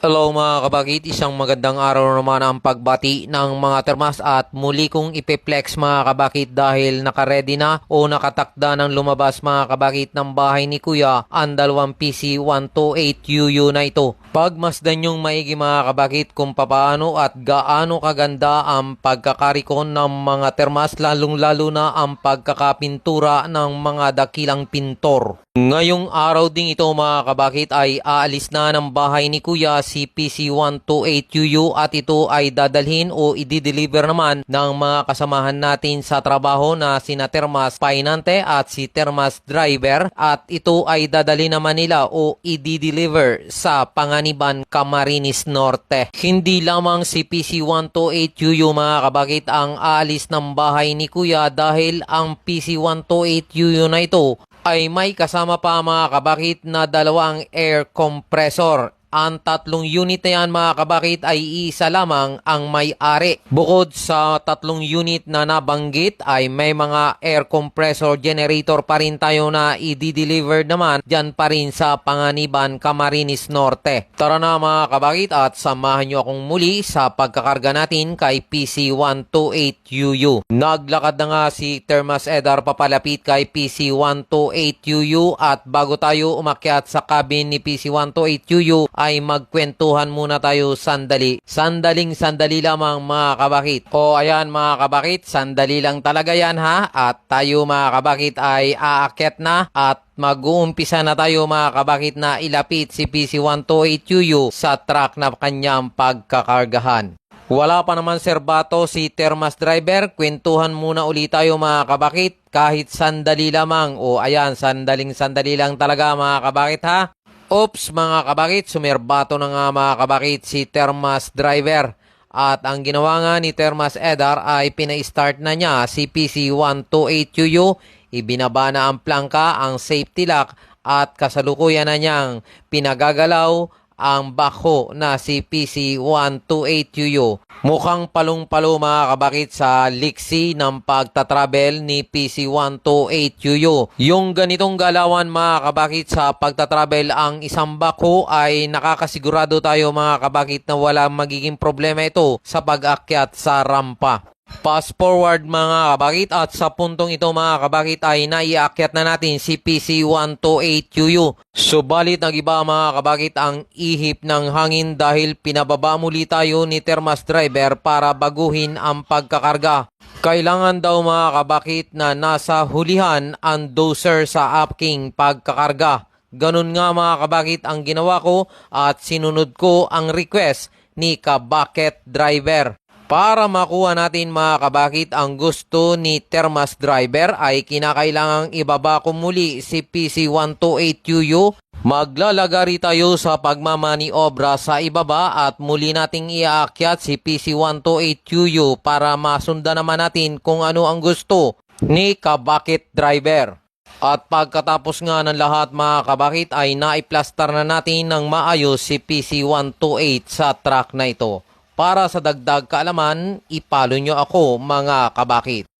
Hello mga kabakit, isang magandang araw naman ang pagbati ng mga termas at muli kong ipiplex mga kabakit dahil nakaredy na o nakatakda ng lumabas mga kabakit ng bahay ni Kuya ang dalawang PC128UU na ito. Pagmasdan yung maigi mga kabakit kung papaano at gaano kaganda ang pagkakarikon ng mga termas lalong-lalo na ang pagkakapintura ng mga dakilang pintor. Ngayong araw ding ito mga kabakit ay aalis na ng bahay ni Kuya si PC128UU at ito ay dadalhin o i-deliver naman ng mga kasamahan natin sa trabaho na sina Termas Painante at si Termas Driver at ito ay dadalhin naman nila o i-deliver sa Panganiban, Camarines Norte. Hindi lamang si PC128UU mga kabakit ang aalis ng bahay ni Kuya dahil ang PC128UU na ito ay may kasama pa mga kabakit na dalawang air compressor. Ang tatlong unit na yan mga kabakit ay isa lamang ang may-ari. Bukod sa tatlong unit na nabanggit ay may mga air compressor generator pa rin tayo na i-deliver naman dyan pa rin sa Panganiban, Camarines Norte. Tara na mga kabakit at samahan nyo akong muli sa pagkakarga natin kay PC128UU. Naglakad na nga si Termas Edar papalapit kay PC128UU at bago tayo umakyat sa cabin ni PC128UU ay magkwentuhan muna tayo sandali. Sandali lamang mga kabakit. O ayan mga kabakit, sandali lang talaga yan ha. At tayo mga kabakit ay aakyat na at mag-uumpisa na tayo mga kabakit na ilapit si PC128UU sa truck na kanyang pagkakargahan. Wala pa naman serbato si Termas Driver, kwentuhan muna ulit tayo mga kabakit kahit sandali lamang. O ayan, sandali lang talaga mga kabakit ha. Oops mga kabakit, sumerbato na nga mga kabakit si Termas Driver. At ang ginawa nga ni Termas Edar ay pina-start na niya si PC128UU. Ibinaba na ang plangka, ang safety lock at kasalukuyan na niyang pinagagalaw ang backhoe na si PC128UU. Mukhang palong-palo mga kabakit sa liksi ng pagtatravel ni PC128UU. Yung ganitong galawan mga kabakit sa pagtatravel ang isang backhoe ay nakakasigurado tayo mga kabakit na wala magiging problema ito sa pag-akyat sa rampa. Fast forward mga kabakit at sa puntong ito mga kabakit ay naiakyat na natin si PC128UU. Subalit nag-iba mga kabakit ang ihip ng hangin dahil pinababa muli tayo ni Termas Driver para baguhin ang pagkakarga. Kailangan daw mga kabakit na nasa hulihan ang doser sa aking pagkakarga. Ganun nga mga kabakit ang ginawa ko at sinunod ko ang request ni Kabaket Driver. Para makuha natin mga kabakit ang gusto ni Termas Driver ay kinakailangang ibaba ko muli si PC128UU. Maglalagari tayo sa pagmamaniobra sa ibaba at muli nating iaakyat si PC128UU para masundan naman natin kung ano ang gusto ni Kabaket Driver. At pagkatapos nga ng lahat mga kabakit ay naiplastar na natin ng maayos si PC128 sa truck na ito. Para sa dagdag kaalaman, ipalo nyo ako mga kabakit.